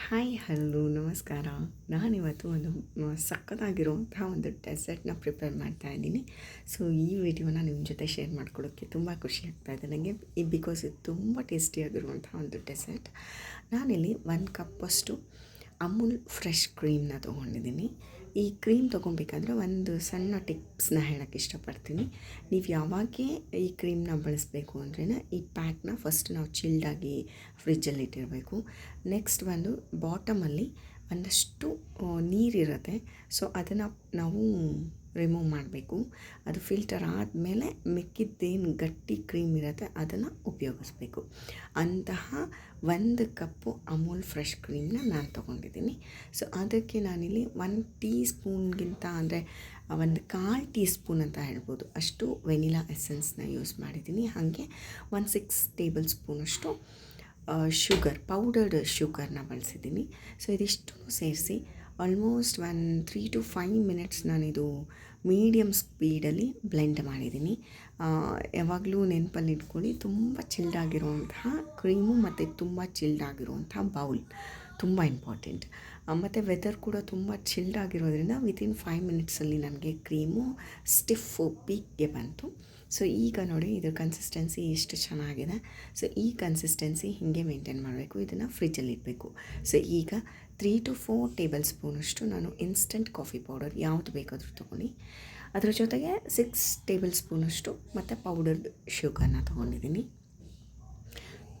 Hi hello ನಮಸ್ಕಾರ. ನಾನಿವತ್ತು ಒಂದು ಸಖತ್ತಾಗಿರುವಂಥ ಒಂದು ಡೆಸರ್ಟ್ನ ಪ್ರಿಪೇರ್ ಮಾಡ್ತಾ ಇದ್ದೀನಿ. ಸೊ ಈ ವಿಡಿಯೋನ ನಿಮ್ಮ ಜೊತೆ ಶೇರ್ ಮಾಡ್ಕೊಳ್ಳೋಕ್ಕೆ ತುಂಬ ಖುಷಿ ಆಗ್ತಾಯಿದೆ ನನಗೆ. ಬಿಕಾಸ್ ಇದು ತುಂಬ ಟೇಸ್ಟಿಯಾಗಿರುವಂಥ ಒಂದು ಡೆಸರ್ಟ್. ನಾನಿಲ್ಲಿ 1 ಕಪ್ಪಷ್ಟು ಅಮೂಲ್ ಫ್ರೆಶ್ ಕ್ರೀಮ್ನ ತೊಗೊಂಡಿದ್ದೀನಿ. ಈ ಕ್ರೀಮ್ ತೊಗೊಬೇಕಾದ್ರೆ ಒಂದು ಸಣ್ಣ ಟಿಪ್ಸ್ನ ಹೇಳೋಕ್ಕೆ ಇಷ್ಟಪಡ್ತೀನಿ. ನೀವು ಯಾವಾಗೇ ಈ ಕ್ರೀಮ್ನ ಬಳಸಬೇಕು ಅಂದ್ರೇ ಈ ಪ್ಯಾಕ್ನ ಫಸ್ಟ್ ನಾವು ಚಿಲ್ಡಾಗಿ ಫ್ರಿಜ್ಜಲ್ಲಿ ಇಟ್ಟಿರಬೇಕು. ನೆಕ್ಸ್ಟ್ ಒಂದು ಬಾಟಮಲ್ಲಿ ಒಂದಷ್ಟು ನೀರಿರುತ್ತೆ. ಸೊ ಅದನ್ನು ನಾವು ರಿಮೂವ್ ಮಾಡಬೇಕು. ಅದು ಫಿಲ್ಟರ್ ಆದಮೇಲೆ ಮಿಕ್ಕಿದ್ದೇನು ಗಟ್ಟಿ ಕ್ರೀಮ್ ಇರುತ್ತೆ ಅದನ್ನು ಉಪಯೋಗಿಸ್ಬೇಕು. ಅಂತಹ 1 ಕಪ್ಪು ಅಮೂಲ್ ಫ್ರೆಶ್ ಕ್ರೀಮ್ನ ನಾನು ತೊಗೊಂಡಿದ್ದೀನಿ. ಸೊ ಅದಕ್ಕೆ ನಾನಿಲ್ಲಿ 1 ಟೀ ಸ್ಪೂನ್ಗಿಂತ ಅಂದರೆ 1/4 ಟೀ ಸ್ಪೂನ್ ಅಂತ ಹೇಳ್ಬೋದು ಅಷ್ಟು ವೆನಿಲಾ ಎಸೆನ್ಸ್ನ ಯೂಸ್ ಮಾಡಿದ್ದೀನಿ. ಹಾಗೆ 6 ಟೇಬಲ್ ಸ್ಪೂನಷ್ಟು ಶುಗರ್, ಪೌಡರ್ಡ್ ಶುಗರ್ನ ಬಳಸಿದ್ದೀನಿ. ಸೊ ಇದಿಷ್ಟು ಸೇರಿಸಿ ಆಲ್ಮೋಸ್ಟ್ 3 to 5 ಮಿನಿಟ್ಸ್ ನಾನಿದು ಮೀಡಿಯಮ್ ಸ್ಪೀಡಲ್ಲಿ ಬ್ಲೆಂಡ್ ಮಾಡಿದ್ದೀನಿ. ಯಾವಾಗಲೂ ನೆನಪಲ್ಲಿ ಇಟ್ಕೊಳ್ಳಿ, ತುಂಬ ಚಿಲ್ಡಾಗಿರುವಂತಹ ಕ್ರೀಮು ಮತ್ತು ತುಂಬ ಚಿಲ್ಡಾಗಿರುವಂಥ ಬೌಲ್ ತುಂಬ ಇಂಪಾರ್ಟೆಂಟ್. ಮತ್ತು ವೆದರ್ ಕೂಡ ತುಂಬ ಚಿಲ್ಡಾಗಿರೋದ್ರಿಂದ ವಿತಿನ್ 5 ಮಿನಿಟ್ಸಲ್ಲಿ ನನಗೆ ಕ್ರೀಮು ಸ್ಟಿಫು ಪೀಕ್ಗೆ ಬಂತು. ಸೊ ಈಗ ನೋಡಿ ಇದ್ರ ಕನ್ಸಿಸ್ಟೆನ್ಸಿ ಎಷ್ಟು ಚೆನ್ನಾಗಿದೆ. ಸೊ ಈ ಕನ್ಸಿಸ್ಟೆನ್ಸಿ ಹೀಗೆ ಮೇಂಟೈನ್ ಮಾಡಬೇಕು. ಇದನ್ನು ಫ್ರಿಜ್ಜಲ್ಲಿ ಇಡಬೇಕು. ಸೊ ಈಗ 3 to 4 ಟೇಬಲ್ ಸ್ಪೂನಷ್ಟು ನಾನು ಇನ್ಸ್ಟಂಟ್ ಕಾಫಿ ಪೌಡರ್ ಯಾವುದು ಬೇಕಾದರೂ ತೊಗೊಳ್ಳಿ. ಅದರ ಜೊತೆಗೆ 6 ಟೇಬಲ್ ಸ್ಪೂನಷ್ಟು ಮತ್ತು ಪೌಡರ್ಡ್ ಶುಗರ್ನ ತೊಗೊಂಡಿದ್ದೀನಿ.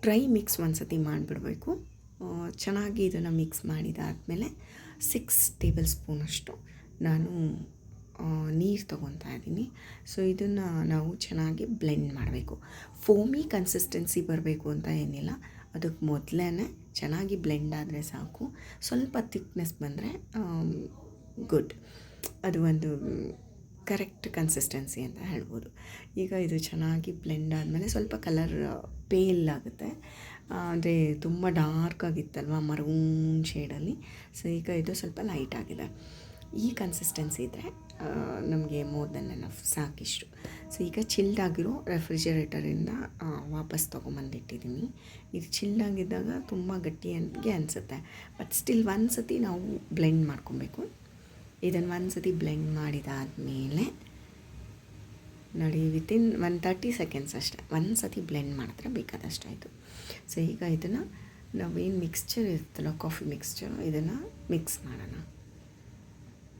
ಡ್ರೈ ಮಿಕ್ಸ್ ಒಂದು ಸತಿ ಮಾಡಿಬಿಡಬೇಕು. ಚೆನ್ನಾಗಿ ಇದನ್ನು ಮಿಕ್ಸ್ ಮಾಡಿದಾದಮೇಲೆ 6 ಟೇಬಲ್ ಸ್ಪೂನಷ್ಟು ನಾನು ನೀರು ತೊಗೊತಾ ಇದ್ದೀನಿ. ಸೊ ಇದನ್ನು ನಾವು ಚೆನ್ನಾಗಿ ಬ್ಲೆಂಡ್ ಮಾಡಬೇಕು. ಫೋಮಿ ಕನ್ಸಿಸ್ಟೆನ್ಸಿ ಬರಬೇಕು ಅಂತ ಏನಿಲ್ಲ, ಅದಕ್ಕೆ ಮೊದಲೇ ಚೆನ್ನಾಗಿ ಬ್ಲೆಂಡ್ ಆದರೆ ಸಾಕು. ಸ್ವಲ್ಪ ಥಿಕ್ನೆಸ್ ಬಂದರೆ ಗುಡ್, ಅದು ಒಂದು ಕರೆಕ್ಟ್ ಕನ್ಸಿಸ್ಟೆನ್ಸಿ ಅಂತ ಹೇಳ್ಬೋದು. ಈಗ ಇದು ಚೆನ್ನಾಗಿ ಬ್ಲೆಂಡ್ ಆದಮೇಲೆ ಸ್ವಲ್ಪ ಕಲರ್ ಪೇಲ್ ಆಗುತ್ತೆ, ಅಂದರೆ ತುಂಬ ಡಾರ್ಕ್ ಆಗಿತ್ತಲ್ವ ಮರೂನ್ ಶೇಡಲ್ಲಿ. ಸೊ ಈಗ ಇದು ಸ್ವಲ್ಪ ಲೈಟ್ ಆಗಿದೆ. ಈ ಕನ್ಸಿಸ್ಟೆನ್ಸಿ ಇದ್ದರೆ ನಮಗೆ ಮೋರ್ ದೆನ್ ಎನಫ್, ಸಾಕಿಷ್ಟು. ಸೊ ಈಗ ಚಿಲ್ಡಾಗಿರೋ ರೆಫ್ರಿಜರೇಟರಿಂದ ವಾಪಸ್ ತೊಗೊಂಬಂದಿಟ್ಟಿದ್ದೀನಿ. ಇದು ಚಿಲ್ಡಾಗಿದ್ದಾಗ ತುಂಬ ಗಟ್ಟಿಯಾಗಿ ಅನಿಸುತ್ತೆ, ಬಟ್ ಸ್ಟಿಲ್ ಒಂದು ಸತಿ ನಾವು ಬ್ಲೆಂಡ್ ಮಾಡ್ಕೊಬೇಕು. ಇದನ್ನು ಒಂದು ಸತಿ ಬ್ಲೆಂಡ್ ಮಾಡಿದಾದಮೇಲೆ ನೋಡಿ ವಿತಿನ್ 30 ಸೆಕೆಂಡ್ಸ್ ಅಷ್ಟೇ ಒಂದು ಸತಿ ಬ್ಲೆಂಡ್ ಮಾಡಿದ್ರೆ ಬೇಕಾದಷ್ಟು ಆಯಿತು. ಸೊ ಈಗ ಇದನ್ನು ನಾವೇನು ಮಿಕ್ಸ್ಚರ್ ಇರುತ್ತಲ್ಲ, ಕಾಫಿ ಮಿಕ್ಸ್ಚರ್, ಇದನ್ನು ಮಿಕ್ಸ್ ಮಾಡೋಣ.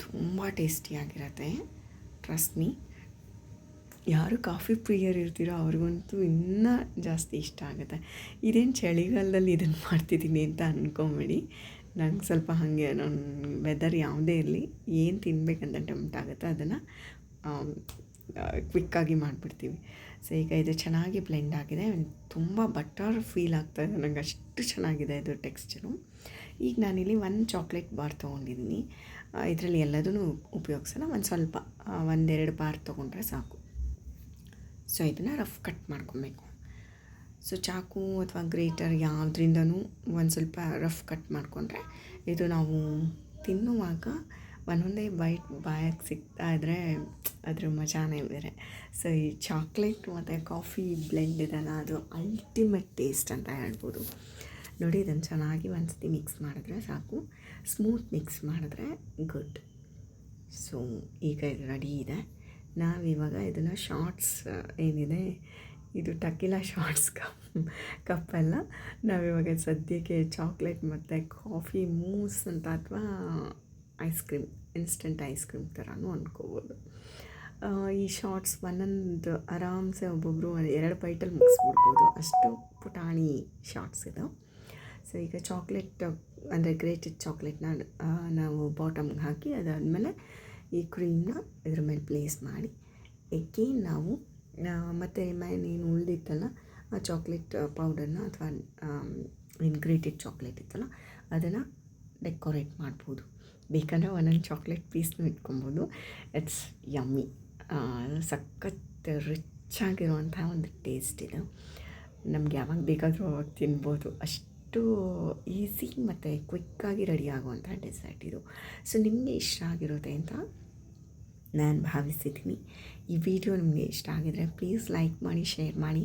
ತುಂಬ ಟೇಸ್ಟಿಯಾಗಿರುತ್ತೆ, ಟ್ರಸ್ಟ್ ಮೀ. ಯಾರು ಕಾಫಿ ಪ್ರಿಯರ್ ಇರ್ತೀರೋ ಅವ್ರಿಗಂತೂ ಇನ್ನೂ ಜಾಸ್ತಿ ಇಷ್ಟ ಆಗುತ್ತೆ. ಇದೇನು ಚಳಿಗಾಲದಲ್ಲಿ ಇದನ್ನು ಮಾಡ್ತಿದ್ದೀನಿ ಅಂತ ಅಂದ್ಕೊಂಬೇಡಿ. ನಂಗೆ ಸ್ವಲ್ಪ ಹಾಗೆ ನಾನು ವೆದರ್ ಯಾವುದೇ ಇರಲಿ, ಏನು ತಿನ್ನಬೇಕಂತ ಟೆಂಪ್ಟ್ ಆಗುತ್ತೆ ಅದನ್ನು ಕ್ವಿಕ್ಕಾಗಿ ಮಾಡಿಬಿಡ್ತೀವಿ. ಸೊ ಈಗ ಇದು ಚೆನ್ನಾಗಿ ಬ್ಲೆಂಡ್ ಆಗಿದೆ, ತುಂಬ ಬಟರ್ ಫೀಲ್ ಆಗ್ತಾಯಿದೆ ನನಗೆ, ಅಷ್ಟು ಚೆನ್ನಾಗಿದೆ ಇದು ಟೆಕ್ಸ್ಚರು. ಈಗ ನಾನಿಲ್ಲಿ 1 ಚಾಕ್ಲೇಟ್ ಬಾರ್ ತೊಗೊಂಡಿದ್ದೀನಿ. ಇದರಲ್ಲಿ ಎಲ್ಲದೂ ಉಪಯೋಗಿಸಲ್ಲ, ಒಂದು ಸ್ವಲ್ಪ 1-2 ಬಾರ್ ತೊಗೊಂಡ್ರೆ ಸಾಕು. ಸೊ ಇದನ್ನು ರಫ್ ಕಟ್ ಮಾಡ್ಕೊಬೇಕು. ಸೊ ಚಾಕು ಅಥವಾ ಗ್ರೇಟರ್ ಯಾವುದ್ರಿಂದನೂ ಒಂದು ಸ್ವಲ್ಪ ರಫ್ ಕಟ್ ಮಾಡಿಕೊಂಡ್ರೆ ಇದು ನಾವು ತಿನ್ನುವಾಗ ಒಂದೊಂದೇ ಬೈಟ್ ಬಾಯಾಗಿ ಸಿಗ್ತಾ ಇದ್ದರೆ ಅದ್ರ ಮಜಾನೇ ಬೇರೆ. ಸೊ ಈ ಚಾಕ್ಲೇಟ್ ಮತ್ತು ಕಾಫಿ ಬ್ಲೆಂಡ್ ಇದೆಲ್ಲ ಅದು ಅಲ್ಟಿಮೇಟ್ ಟೇಸ್ಟ್ ಅಂತ ಹೇಳ್ಬೋದು. ನೋಡಿ ಇದನ್ನು ಚೆನ್ನಾಗಿ ಒಂದು ಸತಿ ಮಿಕ್ಸ್ ಮಾಡಿದ್ರೆ ಸಾಕು, ಸ್ಮೂತ್ ಮಿಕ್ಸ್ ಮಾಡಿದ್ರೆ ಗುಡ್. ಸೊ ಈಗ ಇದು ರೆಡಿ ಇದೆ. ನಾವಿವಾಗ ಇದನ್ನು ಶಾರ್ಟ್ಸ್ ಏನಿದೆ, ಇದು ಟಕಿಲಾ ಶಾರ್ಟ್ಸ್ ಕಪ್ಪೆಲ್ಲ, ನಾವಿವಾಗ ಸದ್ಯಕ್ಕೆ ಚಾಕ್ಲೇಟ್ ಮತ್ತು ಕಾಫಿ ಮೂಸ್ ಅಂತ ಅಥವಾ ice cream, instant ice cream ಥರನೂ ಅಂದ್ಕೋಬೋದು. ಈ ಶಾರ್ಟ್ಸ್ ಒಂದೊಂದು ಆರಾಮ್ಸೆ ಒಬ್ಬೊಬ್ಬರು 2 ಬೈಟಲ್ಲಿ ಮುಗಿಸ್ಬಿಡ್ಬೋದು, ಅಷ್ಟು ಪುಟಾಣಿ ಶಾರ್ಟ್ಸ್ ಇದು. ಸೊ ಈಗ ಚಾಕ್ಲೇಟ್ ಅಂದರೆ ಗ್ರೇಟೆಡ್ ಚಾಕ್ಲೇಟ್ನ ನಾವು ಬಾಟಮ್ಗೆ ಹಾಕಿ ಅದಾದಮೇಲೆ ಈ ಕ್ರೀಮ್ನ ಇದ್ರ ಮೇಲೆ ಪ್ಲೇಸ್ ಮಾಡಿ ಎಗೇನ್ ನಾವು ಮತ್ತು ಏನು ಉಳಿದಿತ್ತಲ್ಲ ಆ ಚಾಕ್ಲೇಟ್ ಪೌಡರ್ನ ಅಥವಾ ಏನು ಗ್ರೇಟೆಡ್ ಚಾಕ್ಲೇಟ್ ಇತ್ತಲ್ಲ ಅದನ್ನು ಡೆಕೋರೇಟ್ ಮಾಡ್ಬೋದು. ಬೇಕಂದರೆ ಒಂದೊಂದು ಚಾಕ್ಲೇಟ್ ಪೀಸ್ನೂ ಇಟ್ಕೊಬೋದು. ಇಟ್ಸ್ ಯಮ್ಮಿ, ಸಖತ್ ರಿಚ್ ಆಗಿರುವಂಥ ಒಂದು ಟೇಸ್ಟ್ ಇದು. ನಮ್ಗೆ ಯಾವಾಗ ಬೇಕಾದರೂ ಅವಾಗ ತಿನ್ಬೋದು, ಅಷ್ಟು ಈಸಿ ಮತ್ತು ಕ್ವಿಕ್ಕಾಗಿ ರೆಡಿ ಆಗುವಂಥ ಡೆಸರ್ಟ್ ಇದು. ಸೊ ನಿಮಗೆ ಇಷ್ಟ ಆಗಿರುತ್ತೆ ಅಂತ ನಾನು ಭಾವಿಸಿದ್ದೀನಿ. ಈ ವಿಡಿಯೋ ನಿಮಗೆ ಇಷ್ಟ ಆಗಿದರೆ ಪ್ಲೀಸ್ ಲೈಕ್ ಮಾಡಿ, ಶೇರ್ ಮಾಡಿ.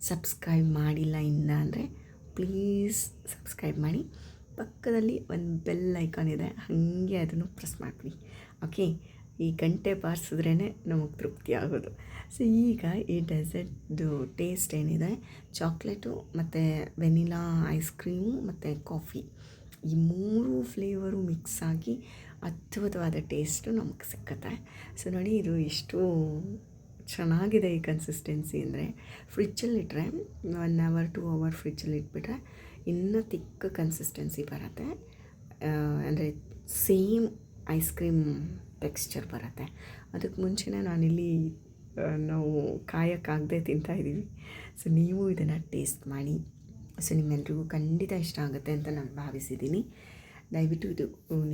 ಸಬ್ಸ್ಕ್ರೈಬ್ ಮಾಡಿಲ್ಲ ಇನ್ನು ಅಂದರೆ ಪ್ಲೀಸ್ ಸಬ್ಸ್ಕ್ರೈಬ್ ಮಾಡಿ. ಪಕ್ಕದಲ್ಲಿ ಒಂದು ಬೆಲ್ ಐಕಾನ್ ಇದೆ, ಹಾಗೆ ಅದನ್ನು ಪ್ರೆಸ್ ಮಾಡಿಬಿಡಿ. ಓಕೆ, ಈ ಗಂಟೆ ಬಾರಿಸಿದ್ರೇ ನಮಗೆ ತೃಪ್ತಿ ಆಗೋದು. ಸೊ ಈಗ ಈ ಡೆಸರ್ಟ್ದು ಟೇಸ್ಟ್ ಏನಿದೆ, ಚಾಕ್ಲೇಟು ಮತ್ತು ವೆನಿಲಾ ಐಸ್ ಕ್ರೀಮು ಮತ್ತು ಕಾಫಿ, ಈ 3 ಫ್ಲೇವರು ಮಿಕ್ಸ್ ಆಗಿ ಅದ್ಭುತವಾದ ಟೇಸ್ಟು ನಮಗೆ ಸಿಕ್ಕತ್ತೆ. ಸೊ ನೋಡಿ, ಇದು ಎಷ್ಟು ಚೆನ್ನಾಗಿದೆ ಈ ಕನ್ಸಿಸ್ಟೆನ್ಸಿ ಅಂದರೆ, ಫ್ರಿಜ್ಜಲ್ಲಿಟ್ಟರೆ 1 ಅವರ್ 2 ಅವರ್ ಫ್ರಿಜ್ಜಲ್ಲಿ ಇಟ್ಬಿಟ್ರೆ ಇನ್ನೂ ತಿಕ್ಕ ಕನ್ಸಿಸ್ಟೆನ್ಸಿ ಬರುತ್ತೆ. ಅಂದರೆ ಸೇಮ್ ಐಸ್ ಕ್ರೀಮ್ ಟೆಕ್ಸ್ಚರ್ ಬರುತ್ತೆ. ಅದಕ್ಕೆ ಮುಂಚೆನೇ ನಾನಿಲ್ಲಿ ನಾವು ಕಾಯಕ್ಕಾಗದೆ ತಿಂತಾಯಿದ್ದೀವಿ. ಸೊ ನೀವು ಇದನ್ನು ಟೇಸ್ಟ್ ಮಾಡಿ. ಸೊ ನಿಮ್ಮೆಲ್ರಿಗೂ ಖಂಡಿತ ಇಷ್ಟ ಆಗುತ್ತೆ ಅಂತ ನಾನು ಭಾವಿಸಿದ್ದೀನಿ. ದಯವಿಟ್ಟು ಇದು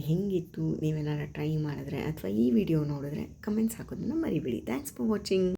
ಹೇಗಿತ್ತು, ನೀವೇನಾರು ಟ್ರೈ ಮಾಡಿದ್ರೆ ಅಥವಾ ಈ ವಿಡಿಯೋ ನೋಡಿದ್ರೆ ಕಮೆಂಟ್ಸ್ ಹಾಕೋದನ್ನು ಮರಿಬೇಡಿ. Thanks for watching.